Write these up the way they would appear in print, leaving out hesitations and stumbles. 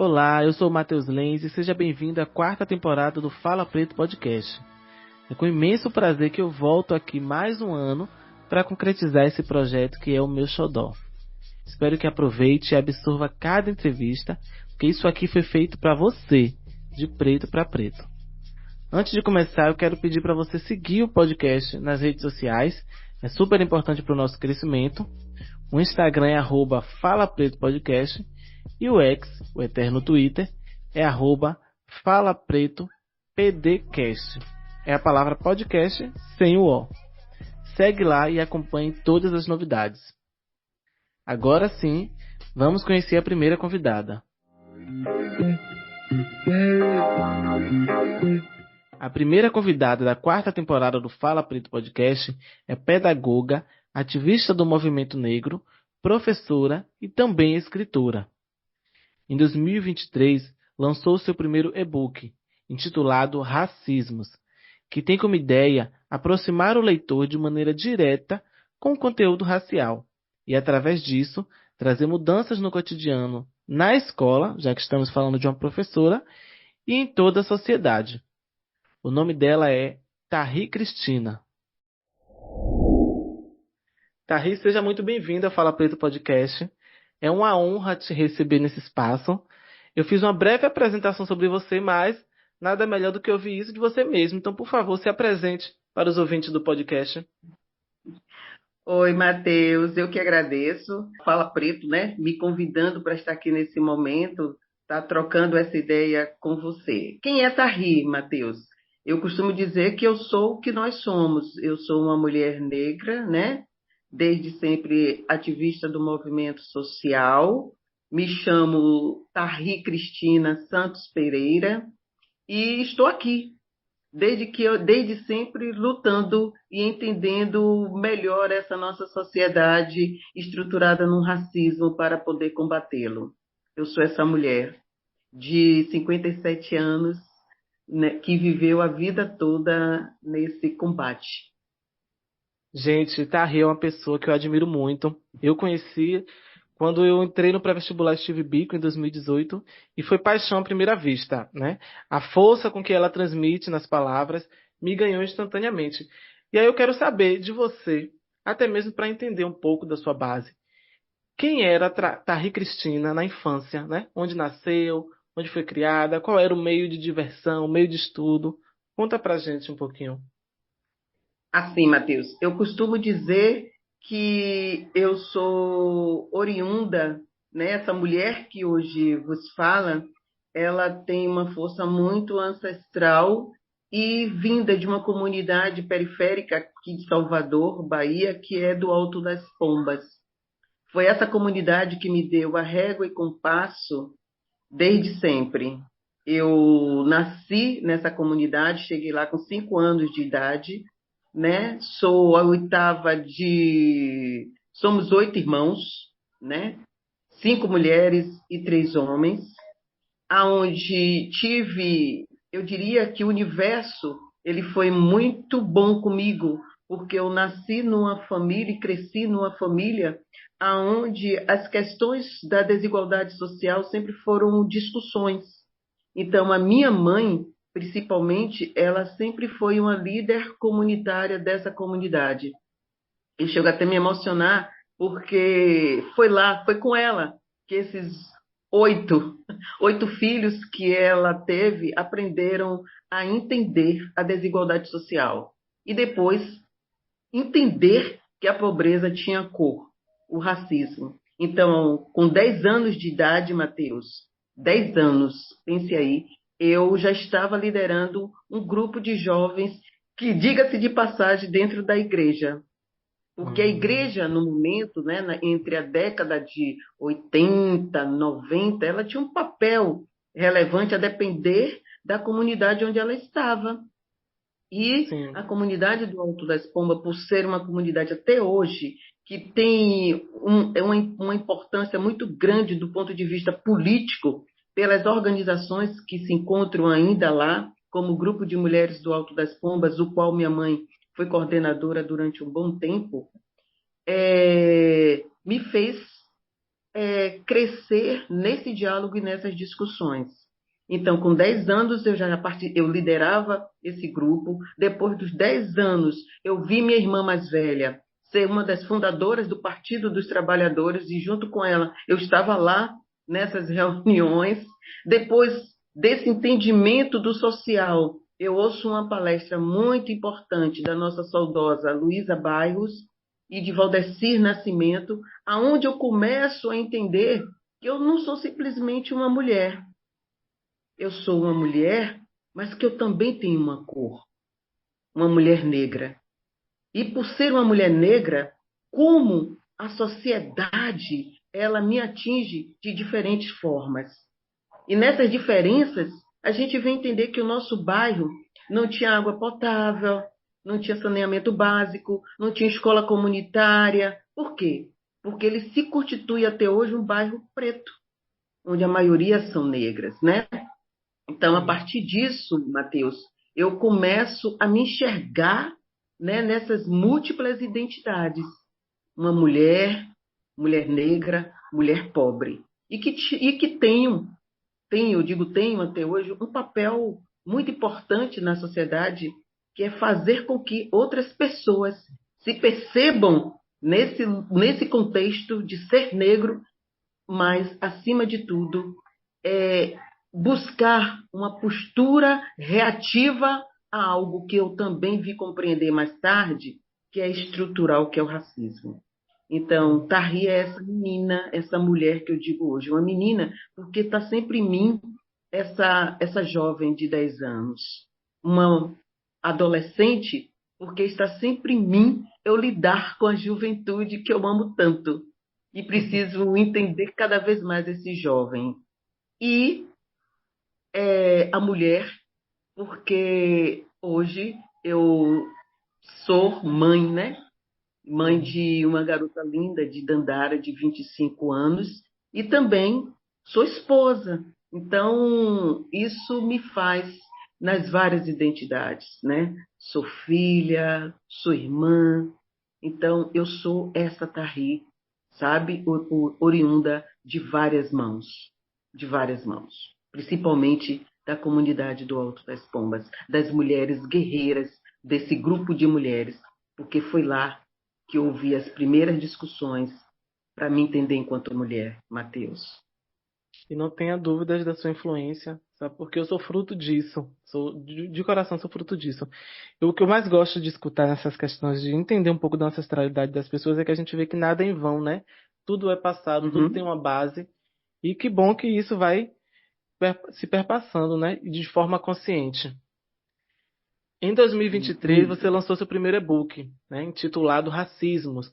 Olá, eu sou o Matheus Lenz e seja bem-vindo à quarta temporada do Fala Preto Podcast. É com imenso prazer que eu volto aqui mais um ano para concretizar esse projeto que é o meu xodó. Espero que aproveite e absorva cada entrevista, porque isso aqui foi feito para você, de preto para preto. Antes de começar, eu quero pedir para você seguir o podcast nas redes sociais, é super importante para o nosso crescimento. O Instagram é @FalaPretoPodcast e o X, o eterno Twitter, é @FalaPretoPDcast. É a palavra podcast sem o O. Segue lá e acompanhe todas as novidades. Agora sim, vamos conhecer a primeira convidada. A primeira convidada da quarta temporada do Fala Preto Podcast é pedagoga, ativista do movimento negro, professora e também escritora. Em 2023, lançou seu primeiro e-book, intitulado Racismos, que tem como ideia aproximar o leitor de maneira direta com o conteúdo racial e, através disso, trazer mudanças no cotidiano, na escola, já que estamos falando de uma professora, e em toda a sociedade. O nome dela é Tharry Cristina. Tharry, seja muito bem-vinda ao Fala Preto Podcast. É uma honra te receber nesse espaço. Eu fiz uma breve apresentação sobre você, mas nada melhor do que ouvir isso de você mesmo. Então, por favor, se apresente para os ouvintes do podcast. Oi, Matheus, eu que agradeço. Fala Preto, né? Me convidando para estar aqui nesse momento, tá trocando essa ideia com você. Quem é Tharry, Matheus? Eu costumo dizer que eu sou o que nós somos. Eu sou uma mulher negra, né? Desde sempre ativista do movimento social. Me chamo Tharry Cristina Santos Pereira e estou aqui desde sempre lutando e entendendo melhor essa nossa sociedade estruturada no racismo para poder combatê-lo. Eu sou essa mulher de 57 anos, né, que viveu a vida toda nesse combate. Gente, Tharry é uma pessoa que eu admiro muito. Eu conheci quando eu entrei no pré-vestibular Steve Biko em 2018 e foi paixão à primeira vista, né? A força com que ela transmite nas palavras me ganhou instantaneamente. E aí eu quero saber de você, até mesmo para entender um pouco da sua base. Quem era Tharry Cristina na infância, né? Onde nasceu, onde foi criada, qual era o meio de diversão, o meio de estudo? Conta pra gente um pouquinho. Assim, Matheus, eu costumo dizer que eu sou oriunda, né? Essa mulher que hoje vos fala, ela tem uma força muito ancestral e vinda de uma comunidade periférica aqui de Salvador, Bahia, que é do Alto das Pombas. Foi essa comunidade que me deu a régua e compasso desde sempre. Eu nasci nessa comunidade, cheguei lá com 5 anos de idade, né? Sou a oitava de. Somos 8 irmãos, né? 5 mulheres e 3 homens, aonde tive, eu diria que o universo ele foi muito bom comigo, porque eu nasci numa família e cresci numa família aonde as questões da desigualdade social sempre foram discussões. Então, a minha mãe, principalmente, ela sempre foi uma líder comunitária dessa comunidade. E chego até a me emocionar, porque foi com ela que esses oito, oito filhos que ela teve aprenderam a entender a desigualdade social. E depois entender que a pobreza tinha cor, o racismo. Então, com 10 anos de idade, Matheus, 10 anos, pense aí, eu já estava liderando um grupo de jovens que, diga-se de passagem, dentro da igreja. Porque a igreja, no momento, né, entre a década de 80, 90, ela tinha um papel relevante a depender da comunidade onde ela estava. E Sim. a comunidade do Alto das Pombas, por ser uma comunidade até hoje, que tem uma importância muito grande do ponto de vista político, pelas organizações que se encontram ainda lá, como o Grupo de Mulheres do Alto das Pombas, o qual minha mãe foi coordenadora durante um bom tempo, me fez crescer nesse diálogo e nessas discussões. Então, com 10 anos, eu liderava esse grupo. Depois dos 10 anos, eu vi minha irmã mais velha ser uma das fundadoras do Partido dos Trabalhadores, e junto com ela, eu estava lá nessas reuniões. Depois desse entendimento do social, eu ouço uma palestra muito importante da nossa saudosa Luísa Bairros e de Valdecir Nascimento, aonde eu começo a entender que eu não sou simplesmente uma mulher. Eu sou uma mulher, mas que eu também tenho uma cor, uma mulher negra. E por ser uma mulher negra, como a sociedade ela me atinge de diferentes formas. E nessas diferenças, a gente vem entender que o nosso bairro não tinha água potável, não tinha saneamento básico, não tinha escola comunitária. Por quê? Porque ele se constitui até hoje um bairro preto, onde a maioria são negras, né? Então, a partir disso, Matheus, eu começo a me enxergar, né, nessas múltiplas identidades. Uma mulher, mulher negra, mulher pobre. E que eu digo tenho até hoje, um papel muito importante na sociedade, que é fazer com que outras pessoas se percebam nesse contexto de ser negro, mas, acima de tudo, é buscar uma postura reativa a algo que eu também vi compreender mais tarde, que é estrutural, que é o racismo. Então, Tahri é essa menina, essa mulher que eu digo hoje, uma menina, porque está sempre em mim essa jovem de 10 anos, uma adolescente, porque está sempre em mim eu lidar com a juventude que eu amo tanto e preciso entender cada vez mais esse jovem. E a mulher, porque hoje eu sou mãe, né? Mãe de uma garota linda, de Dandara, de 25 anos, e também sou esposa. Então, isso me faz nas várias identidades, né? Sou filha, sou irmã, então eu sou essa Tahri, sabe? Oriunda de várias mãos, principalmente da comunidade do Alto das Pombas, das mulheres guerreiras, desse grupo de mulheres, porque foi lá que eu ouvi as primeiras discussões para me entender enquanto mulher, Matheus. E não tenha dúvidas da sua influência, sabe? Porque eu sou fruto disso. De coração, sou fruto disso. O que eu mais gosto de escutar nessas questões, de entender um pouco da ancestralidade das pessoas, é que a gente vê que nada é em vão, né? Tudo é passado, tudo tem Uhum, uma base. E que bom que isso vai se perpassando, né? E de forma consciente. Em 2023, você isso. lançou seu primeiro e-book, né, intitulado Racismos,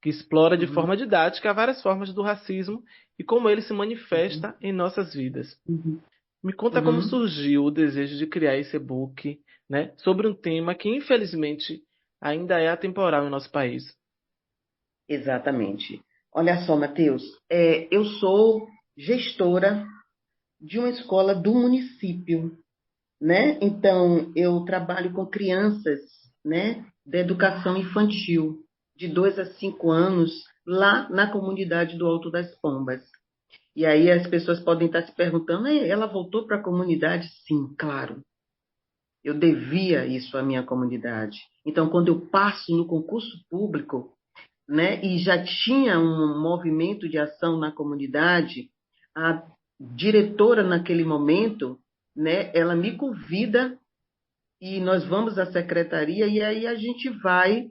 que explora de Uhum, forma didática várias formas do racismo e como ele se uhum, manifesta em nossas vidas. uhum, Me conta como uhum. surgiu o desejo de criar esse e-book, né, sobre um tema que infelizmente ainda é atemporal em nosso país. Exatamente. Olha só, Matheus, eu sou gestora de uma escola do município, né? Então, eu trabalho com crianças, né, da educação infantil, de 2 a 5 anos, lá na comunidade do Alto das Pombas. E aí as pessoas podem estar se perguntando, ela voltou para a comunidade? Sim, claro. Eu devia isso à minha comunidade. Então, quando eu passo no concurso público, né, e já tinha um movimento de ação na comunidade, a diretora naquele momento, né, ela me convida e nós vamos à secretaria e aí a gente vai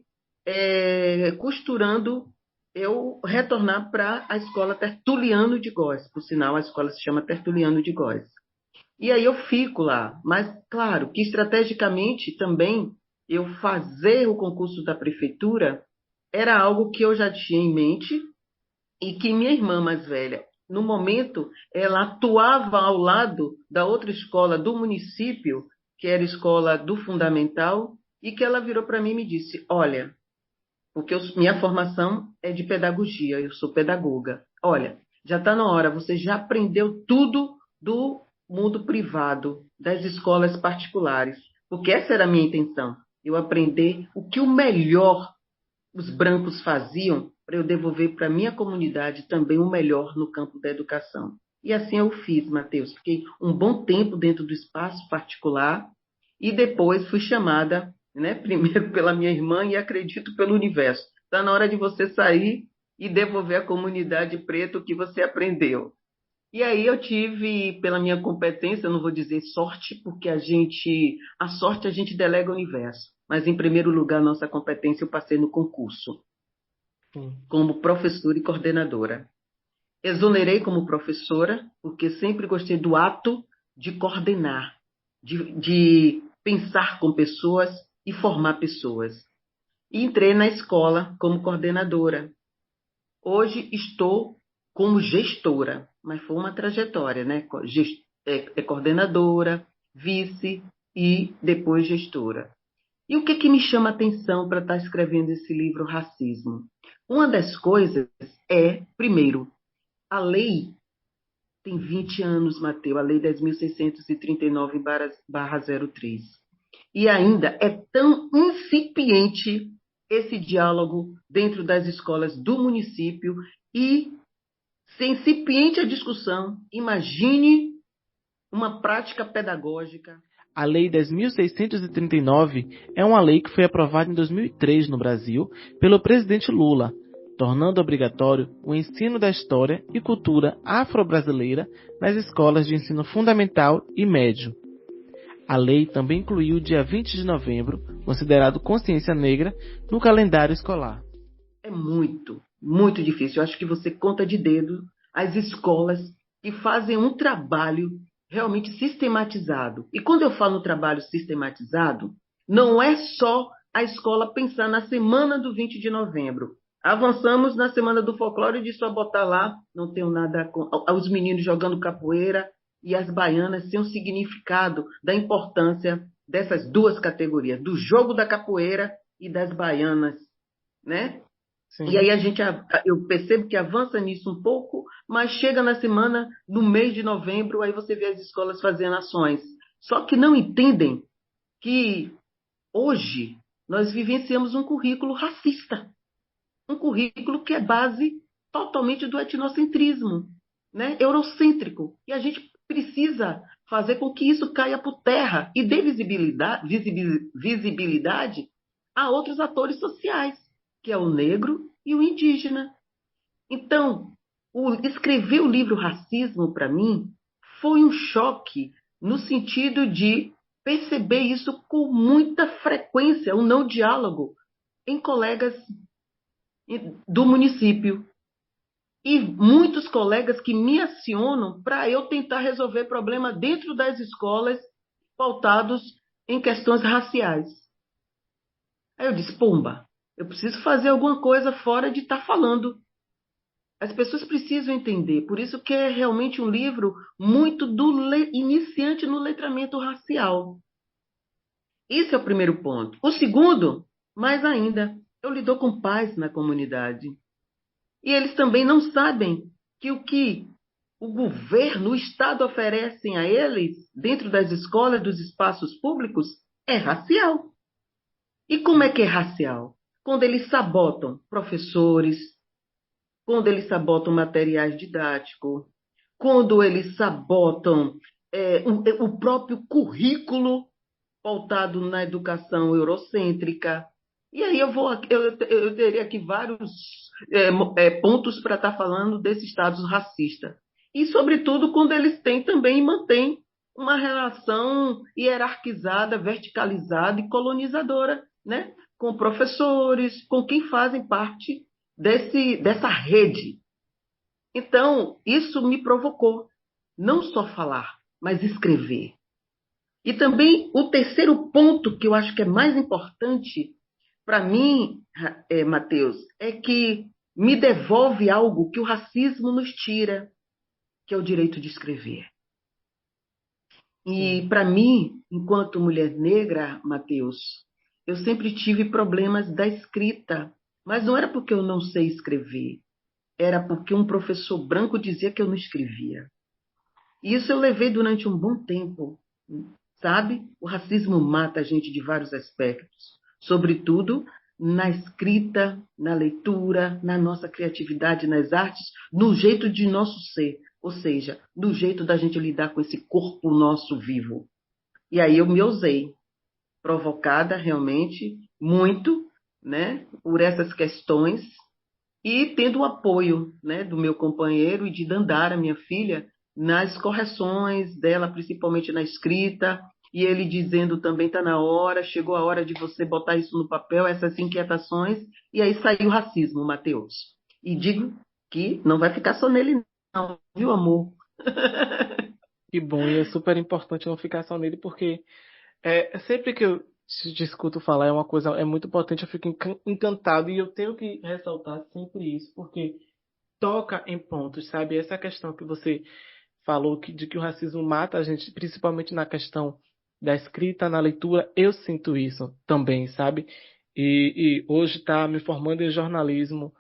costurando eu retornar para a escola Tertuliano de Góes, por sinal a escola se chama Tertuliano de Góes. E aí eu fico lá, mas claro que estrategicamente também eu fazer o concurso da prefeitura era algo que eu já tinha em mente e que minha irmã mais velha, no momento, ela atuava ao lado da outra escola do município, que era a escola do fundamental, e que ela virou para mim e me disse: Olha, porque minha formação é de pedagogia, eu sou pedagoga. Olha, já está na hora, você já aprendeu tudo do mundo privado, das escolas particulares, porque essa era a minha intenção, eu aprender o que o melhor os brancos faziam para eu devolver para a minha comunidade também o melhor no campo da educação. E assim eu fiz, Matheus. Fiquei um bom tempo dentro do espaço particular e depois fui chamada, né, primeiro pela minha irmã e acredito pelo universo. Está na hora de você sair e devolver à comunidade preta o que você aprendeu. E aí eu tive, pela minha competência, eu não vou dizer sorte, porque a sorte a gente delega ao universo. Mas em primeiro lugar, nossa competência eu passei no concurso, Sim. como professora e coordenadora. Exonerei como professora, porque sempre gostei do ato de coordenar, de pensar com pessoas e formar pessoas. E entrei na escola como coordenadora. Hoje estou como gestora, mas foi uma trajetória, né? Coordenadora, vice e depois gestora. E o que que me chama a atenção para estar escrevendo esse livro Racismo? Uma das coisas é, primeiro, a lei tem 20 anos, Mateus, a lei 10.639/03. E ainda é tão incipiente esse diálogo dentro das escolas do município e se é incipiente a discussão, imagine uma prática pedagógica. A Lei 10.639 é uma lei que foi aprovada em 2003 no Brasil pelo presidente Lula, tornando obrigatório o ensino da história e cultura afro-brasileira nas escolas de ensino fundamental e médio. A lei também incluiu o dia 20 de novembro, considerado Consciência Negra, no calendário escolar. É muito, muito difícil. Eu acho que você conta de dedo as escolas que fazem um trabalho realmente sistematizado. E quando eu falo trabalho sistematizado, não é só a escola pensar na semana do 20 de novembro. Avançamos na semana do folclore e disse só botar lá, não tenho nada com os meninos jogando capoeira e as baianas sem o significado da importância dessas duas categorias, do jogo da capoeira e das baianas, né? E Sim. aí eu percebo que avança nisso um pouco, mas chega na semana, no mês de novembro, aí você vê as escolas fazendo ações. Só que não entendem que hoje nós vivenciamos um currículo racista, um currículo que é base totalmente do etnocentrismo, né? Eurocêntrico. E a gente precisa fazer com que isso caia por terra e dê visibilidade a outros atores sociais, que é o negro e o indígena. Então, escrever o livro Racismo, para mim, foi um choque no sentido de perceber isso com muita frequência, o não diálogo em colegas do município. E muitos colegas que me acionam para eu tentar resolver problema dentro das escolas pautados em questões raciais. Aí eu disse, pomba, eu preciso fazer alguma coisa fora de estar falando. As pessoas precisam entender, por isso que é realmente um livro muito do iniciante no letramento racial. Esse é o primeiro ponto. O segundo, mais ainda, eu lido com pais na comunidade. E eles também não sabem que o que o governo, o Estado oferecem a eles, dentro das escolas, dos espaços públicos, é racial. E como é que é racial? Quando eles sabotam professores, quando eles sabotam materiais didáticos, quando eles sabotam o próprio currículo pautado na educação eurocêntrica. E aí eu teria aqui vários pontos para estar falando desses estados racistas. E, sobretudo, quando eles têm também e mantêm uma relação hierarquizada, verticalizada e colonizadora, né? Com professores, com quem fazem parte dessa rede. Então, isso me provocou não só falar, mas escrever. E também o terceiro ponto que eu acho que é mais importante para mim, Matheus, é que me devolve algo que o racismo nos tira, que é o direito de escrever. E Sim. para mim, enquanto mulher negra, Matheus, eu sempre tive problemas da escrita, mas não era porque eu não sei escrever, era porque um professor branco dizia que eu não escrevia. E isso eu levei durante um bom tempo, sabe? O racismo mata a gente de vários aspectos, sobretudo na escrita, na leitura, na nossa criatividade, nas artes, no jeito de nosso ser, ou seja, no jeito da gente lidar com esse corpo nosso vivo. E aí eu me ousei, provocada realmente muito, né, por essas questões e tendo o apoio, né, do meu companheiro e de Dandara, minha filha, nas correções dela, principalmente na escrita, e ele dizendo também está na hora, chegou a hora de você botar isso no papel, essas inquietações, e aí saiu o racismo, Matheus. E digo que não vai ficar só nele não, viu, amor? Que bom, e é super importante não ficar só nele, porque sempre que eu te escuto falar é uma coisa, é muito potente, eu fico encantado, e eu tenho que ressaltar sempre isso, porque toca em pontos, sabe? Essa questão que você falou de que o racismo mata a gente, principalmente na questão da escrita, na leitura, eu sinto isso também, sabe? E hoje tá me formando em jornalismo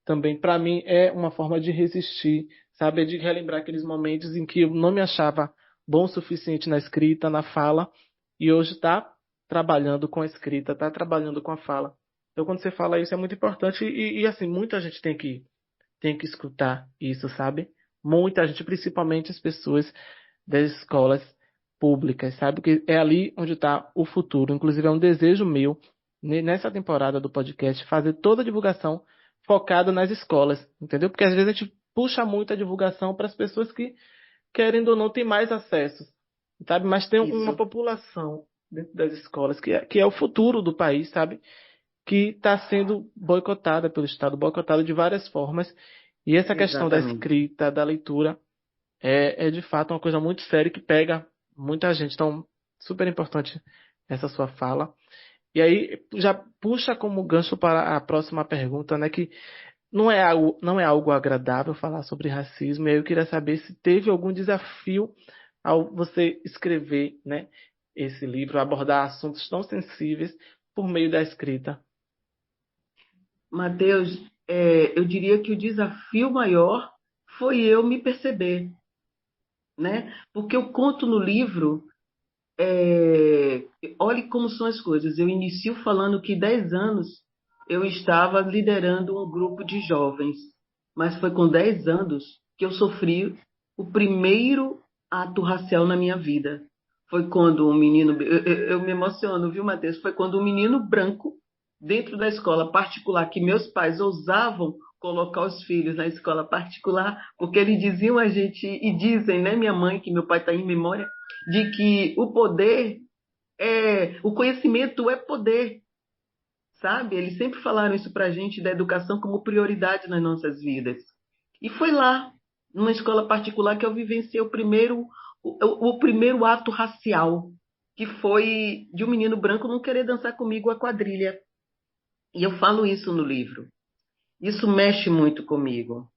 também, para mim, é uma forma de resistir, sabe? É de relembrar aqueles momentos em que eu não me achava bom o suficiente na escrita, na fala, e hoje tá trabalhando com a escrita, tá trabalhando com a fala. Então, quando você fala isso, é muito importante e assim, muita gente tem que escutar isso, sabe? Muita gente, principalmente as pessoas das escolas públicas, sabe? Que é ali onde está o futuro. Inclusive, é um desejo meu, nessa temporada do podcast, fazer toda a divulgação focada nas escolas, entendeu? Porque às vezes a gente puxa muito a divulgação para as pessoas que, querendo ou não, têm mais acesso, sabe? Mas tem uma Isso, população dentro das escolas que é o futuro do país, sabe? Que está sendo boicotada pelo Estado, boicotada de várias formas. E essa questão da exatamente. escrita, da leitura, é de fato uma coisa muito séria que pega muita gente. Então, super importante essa sua fala. E aí já puxa como gancho para a próxima pergunta, né? Que não é algo agradável falar sobre racismo. E aí eu queria saber se teve algum desafio ao você escrever, né, esse livro, abordar assuntos tão sensíveis por meio da escrita. Mateus, eu diria que o desafio maior foi eu me perceber, né? Porque eu conto no livro, é, olhe como são as coisas. Eu inicio falando que 10 anos eu estava liderando um grupo de jovens, mas foi com 10 anos que eu sofri o primeiro ato racial na minha vida. Foi quando um menino, eu me emociono, viu, Matheus? Foi quando um menino branco, dentro da escola particular, que meus pais ousavam colocar os filhos na escola particular, porque eles diziam a gente, e dizem, né, minha mãe, que meu pai está em memória, de que o poder o conhecimento é poder, sabe? Eles sempre falaram isso para a gente da educação como prioridade nas nossas vidas. E foi lá, numa escola particular, que eu vivenciei o primeiro ato racial, que foi de um menino branco não querer dançar comigo a quadrilha. E eu falo isso no livro. Isso mexe muito comigo.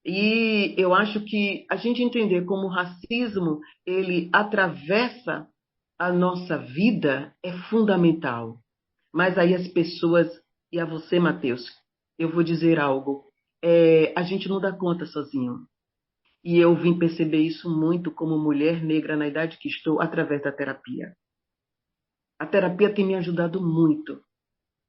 E eu acho que a gente entender como o racismo ele atravessa a nossa vida é fundamental. Mas aí as pessoas, e a você, Matheus, eu vou dizer algo. A gente não dá conta sozinho. E eu vim perceber isso muito como mulher negra na idade que estou, através da terapia. A terapia tem me ajudado muito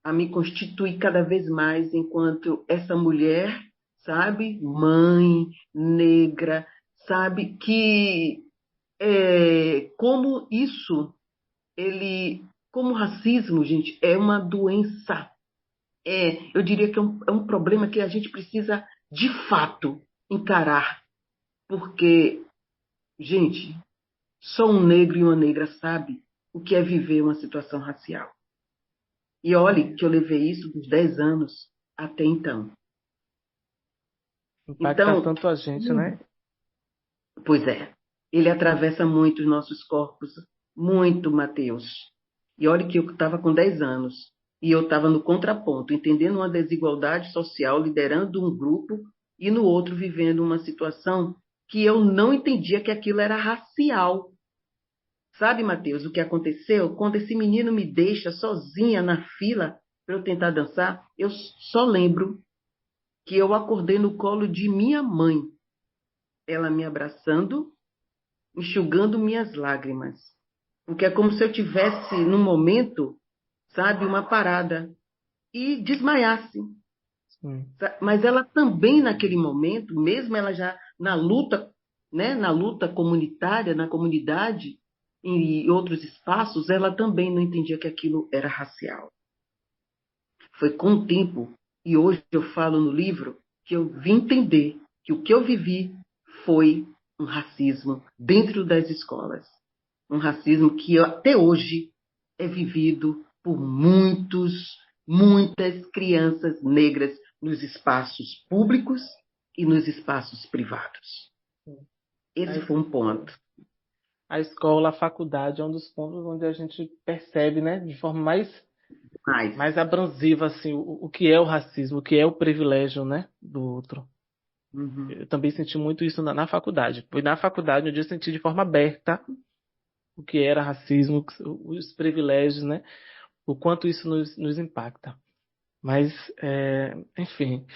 a me constituir cada vez mais enquanto essa mulher, sabe, mãe, negra, sabe, que como isso, como o racismo, gente, é uma doença. Eu diria que é um problema que a gente precisa, de fato, encarar, porque, gente, só um negro e uma negra sabe o que é viver uma situação racial. E olhe que eu levei isso dos 10 anos até então. Impacta Então, tanto a gente, né? pois é, ele atravessa muito os nossos corpos, muito, Mateus. E olha que eu estava com 10 anos e eu estava no contraponto, entendendo uma desigualdade social, liderando um grupo e no outro vivendo uma situação que eu não entendia que aquilo era racial. Sabe, Mateus, o que aconteceu? Quando esse menino me deixa sozinha na fila para eu tentar dançar, eu só lembro que eu acordei no colo de minha mãe, ela me abraçando, enxugando minhas lágrimas. Porque é como se eu tivesse, num momento, sabe, uma parada. e desmaiasse. Sim. Mas ela também, naquele momento, mesmo ela já na luta, né, na luta comunitária, na comunidade, em outros espaços, ela também não entendia que aquilo era racial. Foi com o tempo, e hoje eu falo no livro, que eu vim entender que o que eu vivi foi um racismo dentro das escolas. Um racismo que até hoje é vivido por muitas crianças negras nos espaços públicos e nos espaços privados. A Esse foi um ponto. a escola, a faculdade é um dos pontos onde a gente percebe, né, de forma Mas, mais abrasiva, assim, o que é o racismo, o que é o privilégio, né, do outro. uhum, Eu também senti muito isso na faculdade. Foi na faculdade onde eu senti de forma aberta o que era racismo, os privilégios, né, o quanto isso nos impacta. Mas, enfim,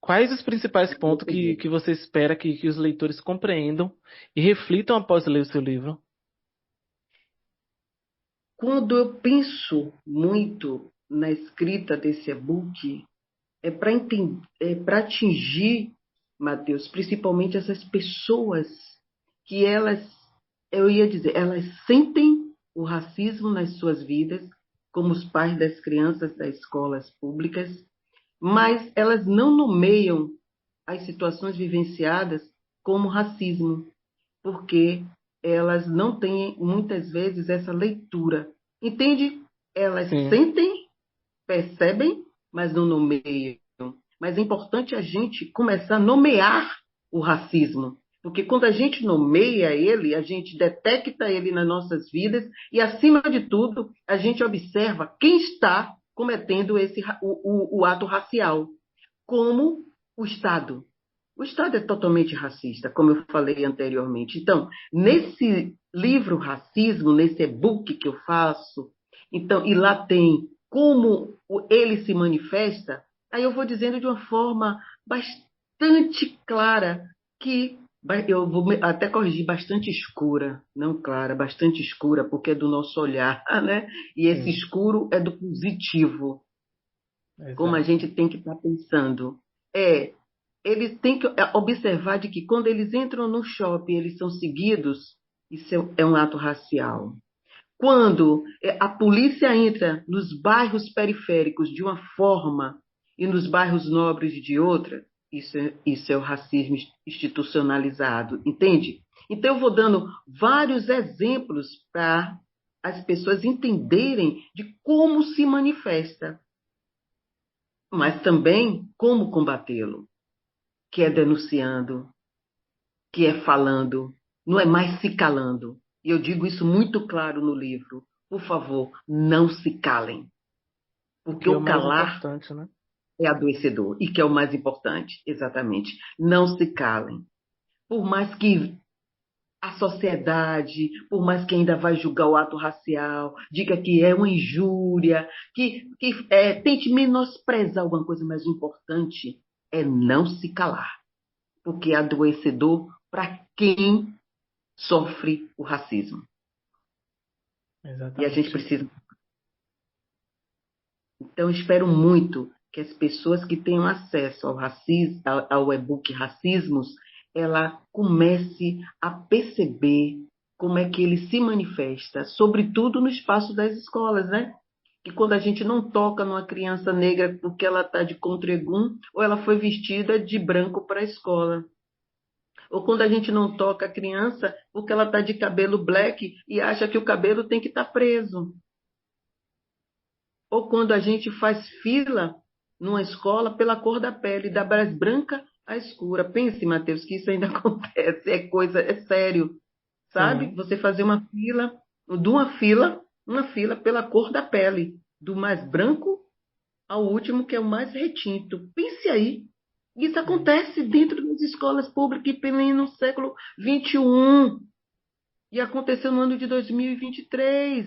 quais os principais pontos que você espera que os leitores compreendam e reflitam após ler o seu livro? quando eu penso muito na escrita desse e-book, é para atingir, Mateus, principalmente essas pessoas que eu ia dizer, elas sentem o racismo nas suas vidas, como os pais das crianças das escolas públicas, mas elas não nomeiam as situações vivenciadas como racismo, porque elas não têm muitas vezes essa leitura. Entende? Elas Sim, sentem, percebem, mas não nomeiam. Mas é importante a gente começar a nomear o racismo. Porque quando a gente nomeia ele, a gente detecta ele nas nossas vidas e, acima de tudo, a gente observa quem está cometendo o ato racial, como o Estado. O Estado é totalmente racista, como eu falei anteriormente. Então, nesse livro Racismo, nesse e-book que eu faço, então, e lá tem como ele se manifesta, aí eu vou dizendo de uma forma bastante clara que eu vou até corrigir, bastante escura, não clara, bastante escura, porque é do nosso olhar, né? E esse sim, escuro é do positivo, como a exato. gente tem que estar pensando. É, eles têm que observar de que quando eles entram no shopping, eles são seguidos, isso é um ato racial. Quando a polícia entra nos bairros periféricos de uma forma e nos bairros nobres de outra, isso é o racismo institucionalizado, entende? Então, eu vou dando vários exemplos para as pessoas entenderem de como se manifesta, mas também como combatê-lo, que é denunciando, que é falando, não é mais se calando. E eu digo isso muito claro no livro. Por favor, não se calem, O porque que é o o mais calar importante, né? é adoecedor e que é o mais importante, exatamente. Não se calem. Por mais que a sociedade, por mais que ainda vai julgar o ato racial, diga que é uma injúria, que tente menosprezar alguma coisa, mas o importante é não se calar, porque é adoecedor para quem sofre o racismo. E a gente Exatamente. precisa. Então, espero muito que as pessoas que tenham acesso ao racismo, ao e-book Racismos, ela comece a perceber como é que ele se manifesta, sobretudo no espaço das escolas, né? Que quando a gente não toca numa criança negra porque ela está de contregum ou ela foi vestida de branco para a escola. Ou quando a gente não toca a criança porque ela está de cabelo black e acha que o cabelo tem que estar preso. Ou quando a gente faz fila numa escola pela cor da pele, da mais branca à escura. Pense, Matheus, que isso ainda acontece, é coisa, é sério, sabe? Sim. Você fazer uma fila pela cor da pele, do mais branco ao último, que é o mais retinto. Pense aí. Isso Sim. acontece dentro das escolas públicas e também no século XXI. E aconteceu no ano de 2023.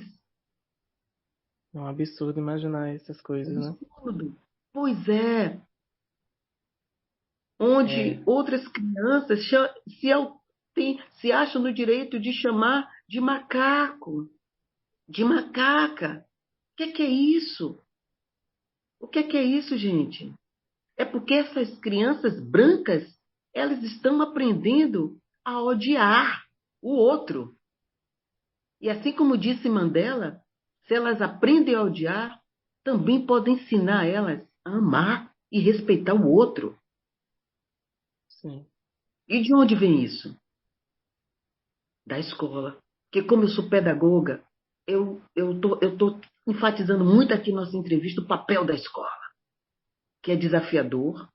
É um absurdo imaginar essas coisas, né? Absurdo. Pois é. Onde É, outras crianças se acham no direito de chamar de macaco, de macaca. O que é isso? O que é isso, gente? É porque essas crianças brancas, elas estão aprendendo a odiar o outro. E assim como disse Mandela, se elas aprendem a odiar, também podem ensinar elas a amar e respeitar o outro. Sim. E de onde vem isso? Da escola. Porque como eu sou pedagoga, eu tô enfatizando muito aqui na nossa entrevista o papel da escola, que é desafiador.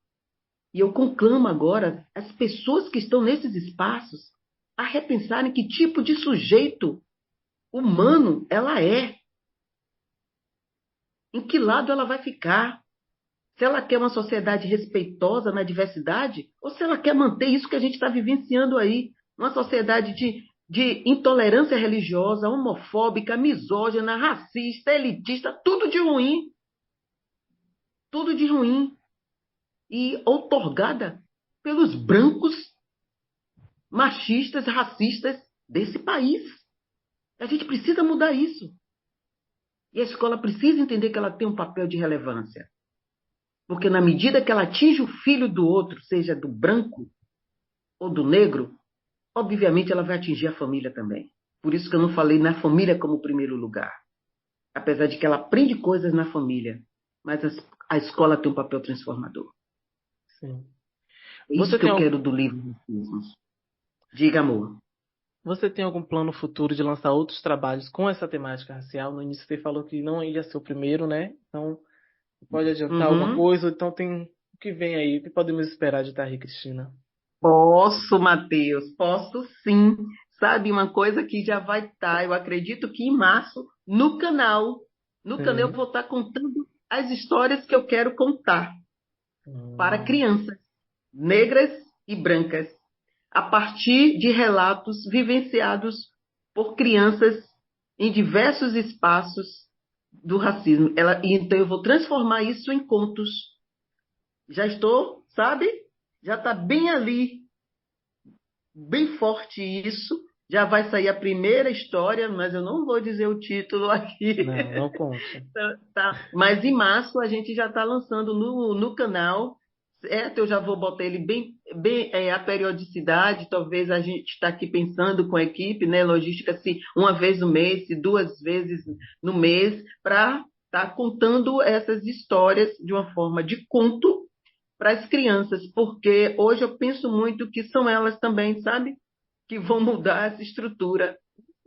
E eu conclamo agora as pessoas que estão nesses espaços a repensarem que tipo de sujeito humano ela é, em que lado ela vai ficar. Se ela quer uma sociedade respeitosa na diversidade, ou se ela quer manter isso que a gente está vivenciando aí, uma sociedade de intolerância religiosa, homofóbica, misógina, racista, elitista, tudo de ruim, e outorgada pelos brancos machistas, racistas desse país. A gente precisa mudar isso. E a escola precisa entender que ela tem um papel de relevância. Porque na medida que ela atinge o filho do outro, seja do branco ou do negro, obviamente ela vai atingir a família também. Por isso que eu não falei na família como primeiro lugar. Apesar de que ela aprende coisas na família, mas a escola tem um papel transformador. Sim. É isso Você que tem, eu quero do livro Racismos. Diga, amor. você tem algum plano futuro de lançar outros trabalhos com essa temática racial? No início você falou que não ia ser o primeiro, né? Então, pode adiantar alguma Uhum. coisa? Então tem o que vem aí? O que podemos esperar de Tari Cristina? Posso, Matheus, posso sim. Sabe, uma coisa que já vai estar, eu acredito que em março, no canal. No canal eu Sim. vou estar contando as histórias que eu quero contar para Hum, crianças negras e brancas, a partir de relatos vivenciados por crianças em diversos espaços do racismo. Então eu vou transformar isso em contos. Já estou, sabe? Já está bem ali, bem forte isso. Já vai sair a primeira história, mas eu não vou dizer o título aqui. não, não conte. Tá. Mas em março a gente já está lançando no canal, certo? Eu já vou botar ele bem a periodicidade. Talvez a gente está aqui pensando com a equipe, né? Logística, se uma vez no mês, se duas vezes no mês, para estar contando essas histórias de uma forma de conto para as crianças, porque hoje eu penso muito que são elas também, sabe? Que vão mudar essa estrutura.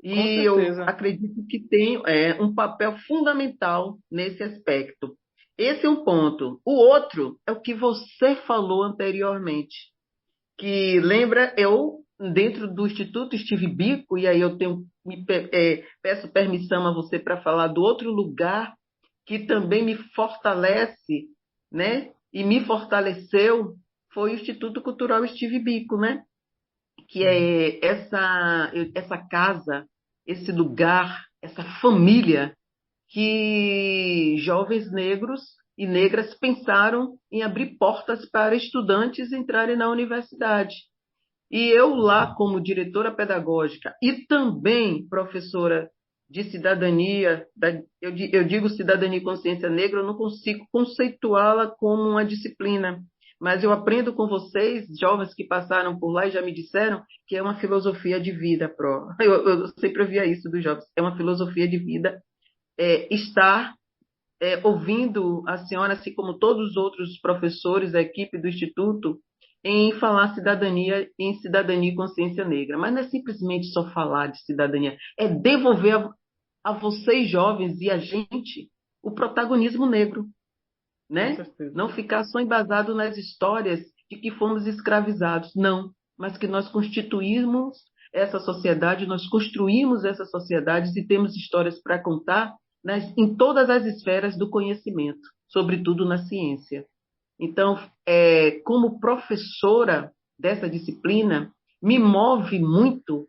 Com E eu certeza. acredito que tem um papel fundamental nesse aspecto. Esse é um ponto. O outro é o que você falou anteriormente, que lembra, eu, dentro do Instituto Steve Biko, e aí eu peço permissão a você para falar do outro lugar que também me fortalece, né? E me fortaleceu, foi o Instituto Cultural Steve Biko, né? Que Sim. é essa casa, esse lugar, essa família que jovens negros e negras pensaram em abrir portas para estudantes entrarem na universidade. E eu lá, como diretora pedagógica e também professora de cidadania, eu digo cidadania e consciência negra, eu não consigo conceituá-la como uma disciplina, mas eu aprendo com vocês, jovens que passaram por lá e já me disseram que é uma filosofia de vida, Eu sempre ouvia isso dos jovens, é uma filosofia de vida, estar ouvindo a senhora, assim como todos os outros professores da equipe do Instituto, em falar cidadania, em cidadania e consciência negra. Mas não é simplesmente só falar de cidadania, é devolver a vocês, jovens, e a gente, o protagonismo negro, Com né? certeza. Não ficar só embasado nas histórias de que fomos escravizados, não, mas que nós constituímos essa sociedade, nós construímos essas sociedades e temos histórias para contar em todas as esferas do conhecimento, sobretudo na ciência. Então, como professora dessa disciplina, me move muito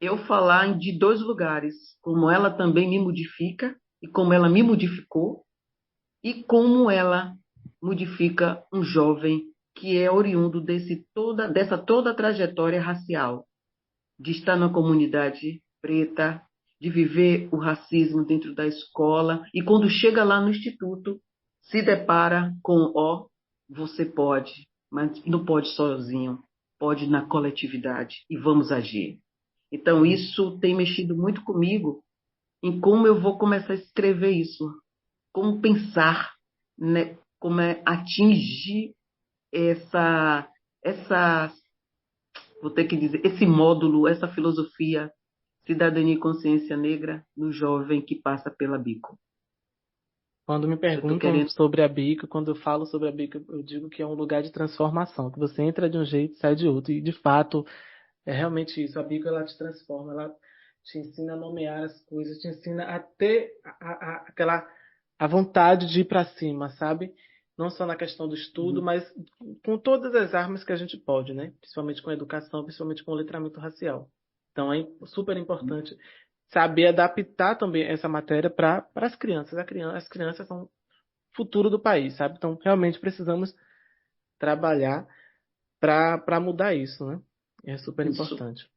eu falar de dois lugares, como ela também me modifica e como ela me modificou, e como ela modifica um jovem que é oriundo dessa toda trajetória racial, de estar na comunidade preta, de viver o racismo dentro da escola, e quando chega lá no instituto, se depara com, ó, você pode, mas não pode sozinho, pode na coletividade e vamos agir. Então, isso tem mexido muito comigo em como eu vou começar a escrever isso, como pensar, né, como é atingir essa, vou ter que dizer, esse módulo, essa filosofia, cidadania e consciência negra no jovem que passa pela Bico. Quando me Eu estou perguntam querendo sobre a Bico, quando eu falo sobre a Bico, eu digo que é um lugar de transformação, que você entra de um jeito e sai de outro. E, de fato, é realmente isso. A Bico, ela te transforma, ela te ensina a nomear as coisas, te ensina a ter a vontade de ir para cima, sabe? Não só na questão do estudo, mas com todas as armas que a gente pode, né? Principalmente com a educação, principalmente com o letramento racial. Então, é super importante saber adaptar também essa matéria para as crianças. As crianças são o futuro do país, sabe? Então, realmente precisamos trabalhar para mudar isso, né? É super isso. importante.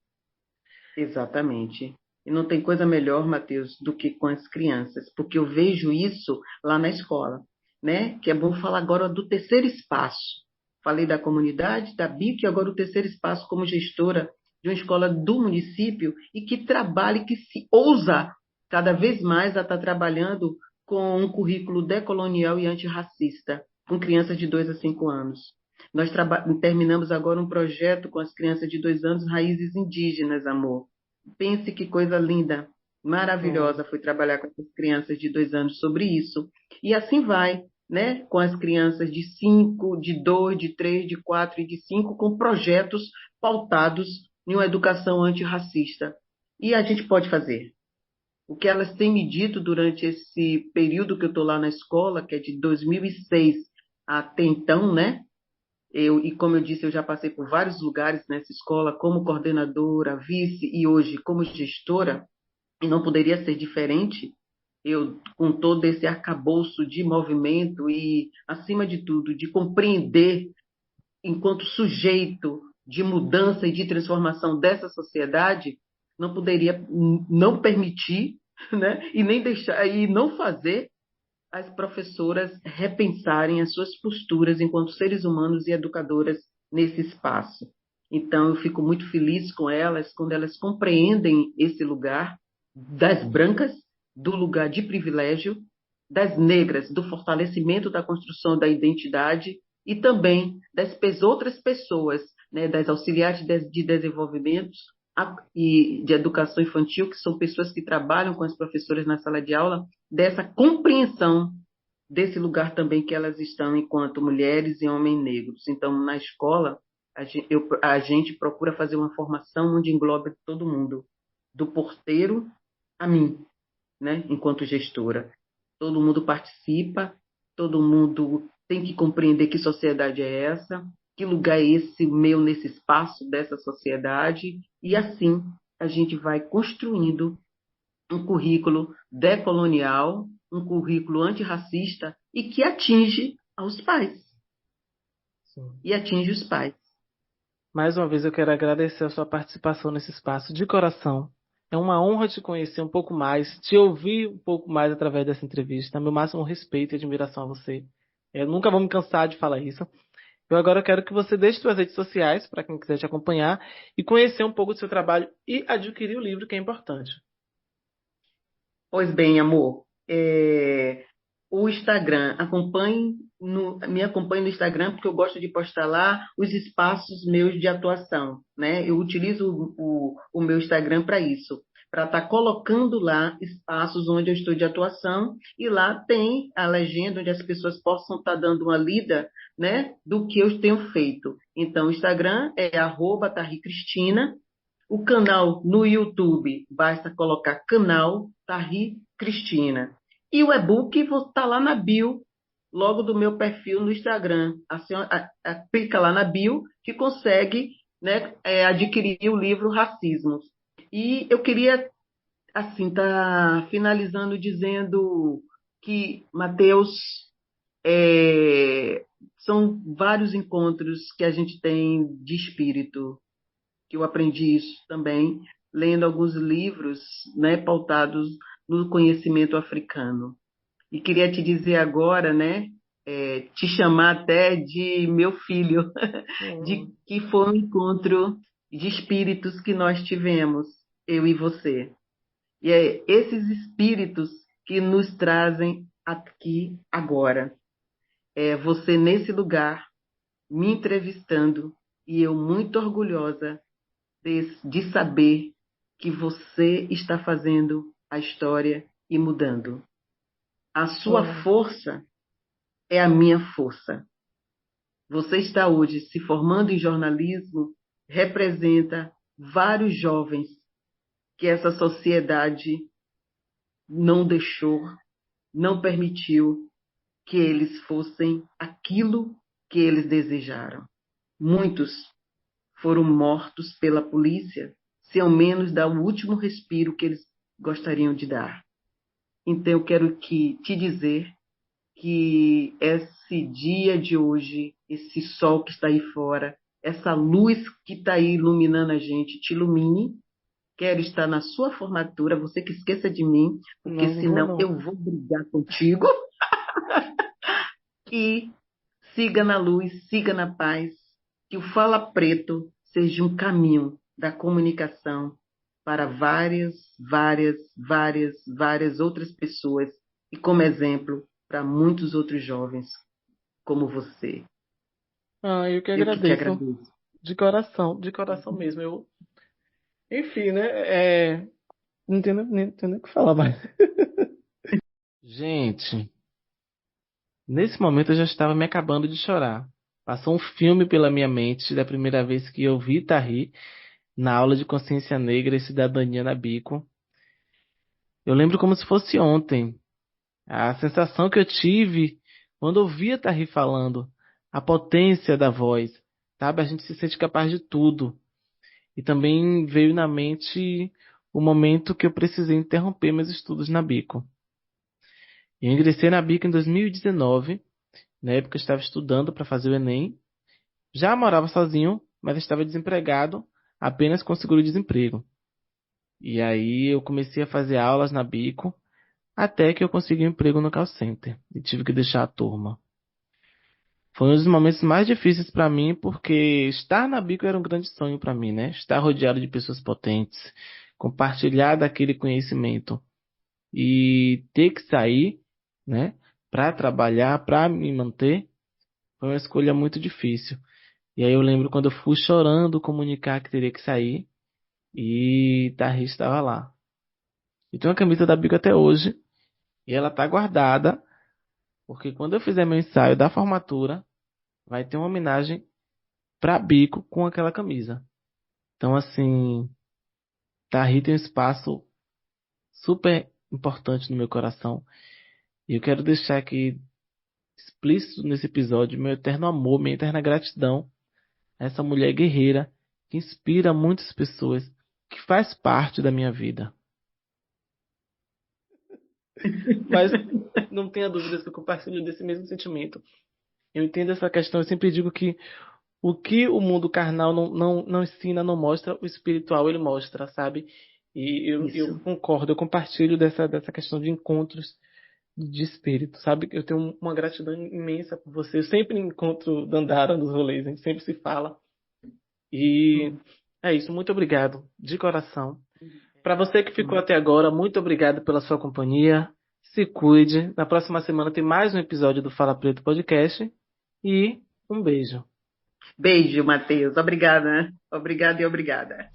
Exatamente. E não tem coisa melhor, Matheus, do que com as crianças, porque eu vejo isso lá na escola, né? Que é bom falar agora do terceiro espaço. Falei da comunidade, da BIC, e agora o terceiro espaço como gestora de uma escola do município e que trabalha e que se ousa cada vez mais a estar trabalhando com um currículo decolonial e antirracista, com crianças de 2 a 5 anos. Nós terminamos agora um projeto com as crianças de 2 anos, raízes indígenas, amor. Pense que coisa linda, Sim. maravilhosa foi trabalhar com essas crianças de 2 anos sobre isso. E assim vai, né? Com as crianças de 5, de 2, de 3, de 4 e de 5, com projetos pautados em uma educação antirracista. E a gente pode fazer. O que elas têm me dito durante esse período que eu estou lá na escola, que é de 2006 até então, né? E como eu disse, eu já passei por vários lugares nessa escola, como coordenadora, vice e hoje como gestora, e não poderia ser diferente. Eu, com todo esse arcabouço de movimento e, acima de tudo, de compreender enquanto sujeito de mudança e de transformação dessa sociedade, não poderia não permitir, né, e nem deixar e não fazer as professoras repensarem as suas posturas enquanto seres humanos e educadoras nesse espaço. Então, eu fico muito feliz com elas quando elas compreendem esse lugar das brancas, do lugar de privilégio, das negras, do fortalecimento da construção da identidade e também das outras pessoas, né, das auxiliares de desenvolvimento e de educação infantil, que são pessoas que trabalham com as professoras na sala de aula, dessa compreensão desse lugar também que elas estão enquanto mulheres e homens negros. Então, na escola, a gente procura fazer uma formação onde engloba todo mundo, do porteiro a mim, né, enquanto gestora. Todo mundo participa, todo mundo tem que compreender que sociedade é essa, que lugar é esse meu nesse espaço dessa sociedade, e assim a gente vai construindo um currículo decolonial, um currículo antirracista e que atinge aos pais Sim. e atinge os pais. Mais uma vez eu quero agradecer a sua participação nesse espaço de coração. É uma honra te conhecer um pouco mais, te ouvir um pouco mais através dessa entrevista. Meu máximo respeito e admiração a você. Eu nunca vou me cansar de falar isso. Eu agora quero que você deixe suas redes sociais para quem quiser te acompanhar e conhecer um pouco do seu trabalho e adquirir o livro, que é importante. Pois bem, amor, o Instagram, me acompanhe no Instagram, porque eu gosto de postar lá os espaços meus de atuação, né? Eu utilizo o meu Instagram para isso, para estar colocando lá espaços onde eu estou de atuação, e lá tem a legenda onde as pessoas possam estar dando uma lida, né, do que eu tenho feito. Então, o Instagram é @tarricristina, o canal no YouTube, basta colocar canal Tarri Cristina. E o e-book está lá na bio, logo do meu perfil no Instagram. A senhora, clica lá na bio que consegue, né, adquirir o livro Racismos. E eu queria, assim, tá finalizando dizendo que, Mateus, é, são vários encontros que a gente tem de espírito, que eu aprendi isso também lendo alguns livros, né, pautados no conhecimento africano. E queria te dizer agora, né, te chamar até de meu filho, de Hum. que foi um encontro de espíritos que nós tivemos, eu e você. E é esses espíritos que nos trazem aqui agora. É você nesse lugar, me entrevistando, e eu muito orgulhosa de saber que você está fazendo a história e mudando. A sua Hum. força é a minha força. Você está hoje se formando em jornalismo, representa vários jovens que essa sociedade não deixou, não permitiu que eles fossem aquilo que eles desejaram. Muitos foram mortos pela polícia sem ao menos dar o último respiro que eles gostariam de dar. Então eu quero te dizer que esse dia de hoje, esse sol que está aí fora, essa luz que está aí iluminando a gente, te ilumine. Quero estar na sua formatura, você que esqueça de mim, porque Não, não vou senão não. eu vou brigar contigo. E siga na luz, siga na paz, que o Fala Preto seja um caminho da comunicação para várias outras pessoas e como exemplo para muitos outros jovens como você. Ah, eu que Eu que te agradeço. agradeço. De coração mesmo. Enfim, né? Não entendo nem o que falar mais. Gente, nesse momento eu já estava me acabando de chorar. Passou um filme pela minha mente da primeira vez que eu vi Tari na aula de consciência negra e cidadania na Bico. Eu lembro como se fosse ontem. A sensação que eu tive quando ouvi a Tari falando, a potência da voz, sabe? A gente se sente capaz de tudo. E também veio na mente o momento que eu precisei interromper meus estudos na Bico. Eu ingressei na Bico em 2019. Na época eu estava estudando para fazer o Enem. Já morava sozinho, mas estava desempregado, apenas com seguro-desemprego. E aí eu comecei a fazer aulas na Bico, até que eu consegui um emprego no call center e tive que deixar a turma. Foi um dos momentos mais difíceis para mim, porque estar na Bico era um grande sonho para mim, né? Estar rodeado de pessoas potentes, compartilhar daquele conhecimento e ter que sair, né, para trabalhar, para me manter, foi uma escolha muito difícil. E aí eu lembro quando eu fui chorando comunicar que teria que sair e Tarri estava lá. E tem uma camisa da Bico até hoje e ela tá guardada, porque quando eu fizer meu ensaio da formatura, vai ter uma homenagem pra Bico com aquela camisa. Então assim, Tarri tem um espaço super importante no meu coração. E eu quero deixar aqui explícito nesse episódio meu eterno amor, minha eterna gratidão a essa mulher guerreira que inspira muitas pessoas, que faz parte da minha vida. Mas não tenha dúvidas que eu compartilho desse mesmo sentimento. Eu entendo essa questão, eu sempre digo que o que o mundo carnal não ensina, não mostra, o espiritual ele mostra, sabe? E eu Isso. concordo, eu compartilho dessa questão de encontros de espírito, sabe? Eu tenho uma gratidão imensa por você. Eu sempre encontro Dandara nos rolês, a gente sempre se fala. E é isso, muito obrigado, de coração. Para você que ficou até agora, muito obrigado pela sua companhia. Se cuide. Na próxima semana tem mais um episódio do Fala Preto Podcast. E um beijo. Beijo, Matheus. Obrigada, né? Obrigada e obrigada.